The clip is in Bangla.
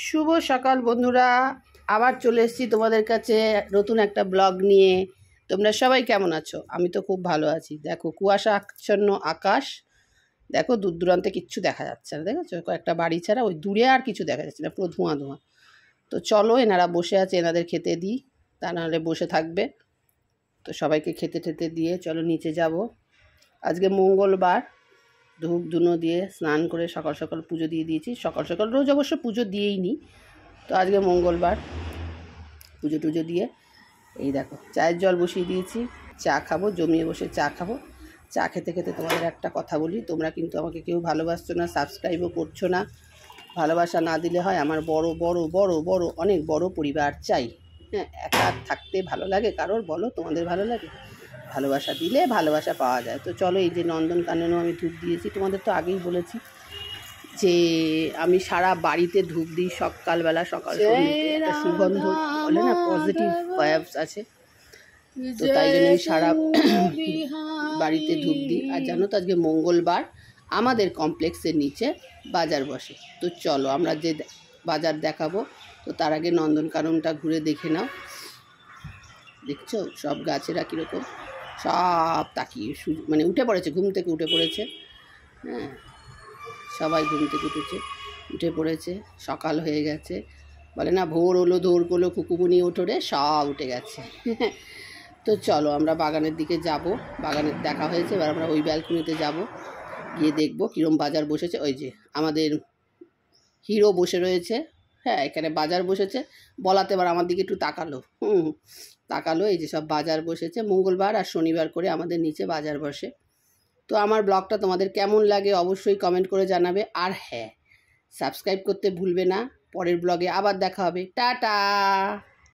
শুভ সকাল বন্ধুরা, আবার চলে এসেছি তোমাদের কাছে নতুন একটা ব্লগ নিয়ে। তোমরা সবাই কেমন আছো? আমি তো খুব ভালো আছি। দেখো কুয়াশা আচ্ছন্ন আকাশ, দেখো দূর দূরান্তে কিচ্ছু দেখা যাচ্ছে না, দেখেছো? কয়েকটা বাড়ি ছাড়া ওই দূরে আর কিছু দেখা যাচ্ছে না, পুরো ধোঁয়া ধোঁয়া। তো চলো, এনারা বসে আছে, এনাদের খেতে দিই, তা নাহলে বসে থাকবে। তো সবাইকে খেতে টেতে দিয়ে চলো নিচে যাব। আজকে মঙ্গলবার, ধূপ ধুনো দিয়ে স্নান করে সকাল সকাল পুজো দিয়ে দিয়েছি। সকাল সকাল রোজ অবশ্য পুজো দিয়েই নিই, তো আজকে মঙ্গলবার পুজো টুজো দিয়ে এই দেখো চায়ের জল বসিয়ে দিয়েছি। চা খাবো, জমিয়ে বসে চা খাবো। চা খেতে খেতে তোমাদের একটা কথা বলি, তোমরা কিন্তু আমাকে কেউ ভালোবাসছো না, সাবস্ক্রাইবও করছো না। ভালোবাসা না দিলে হয়? আমার বড় বড় বড় বড় অনেক বড় পরিবার চাই। হ্যাঁ, একা থাকতে ভালো লাগে কারোর? বলো, তোমাদের ভালো লাগে? ভালোবাসা দিলে ভালোবাসা পাওয়া যায়। তো চলো, এই যে নন্দনকাননেও আমি ধূপ দিয়েছি। তোমাদের তো আগেই বলেছি যে আমি সারা বাড়িতে ধূপ দিই সকালবেলা, সকাল সন্ধ্যে। একটা সুগন্ধ বলে না, পজিটিভ ভাইবস আছে, তো তাই জন্য আমি সারা বাড়িতে ধূপ দিই। আর জানো তো আজকে মঙ্গলবার, আমাদের কমপ্লেক্সের নিচে বাজার বসে। তো চলো আমরা যে বাজার দেখাবো, তো তার আগে নন্দনকাননটা ঘুরে দেখে নাও। দেখছো সব গাছেরা কীরকম সব তাকিয়ে মানে উঠে পড়েছে, ঘুম থেকে উঠে পড়েছে। হ্যাঁ, সবাই ঘুম থেকে উঠে পড়েছে, সকাল হয়ে গেছে। বলে না, ভোর হলো দৌড় করলো কুকুবুনি ওঠরে, সব উঠে গেছে। তো চলো আমরা বাগানের দিকে যাব। বাগানের দেখা হয়েছে, এবার আমরা ওই ব্যালকনিতে যাব, গিয়ে দেখবো কীরকম বাজার বসেছে। ওই যে আমাদের হিরো বসে রয়েছে। হ্যাঁ, এখানে বাজার বসেছে বলাতে এবার আমার দিকে একটু তাকালো। তাকালো। এই যে সব বাজার বসেছে, মঙ্গলবার আর শনিবার করে আমাদের নিচে বাজার বসে। তো আমার ব্লগটা তোমাদের কেমন লাগে অবশ্যই কমেন্ট করে জানাবে। আর হ্যাঁ, সাবস্ক্রাইব করতে ভুলবে না। পরের ব্লগে আবার দেখা হবে। টাটা।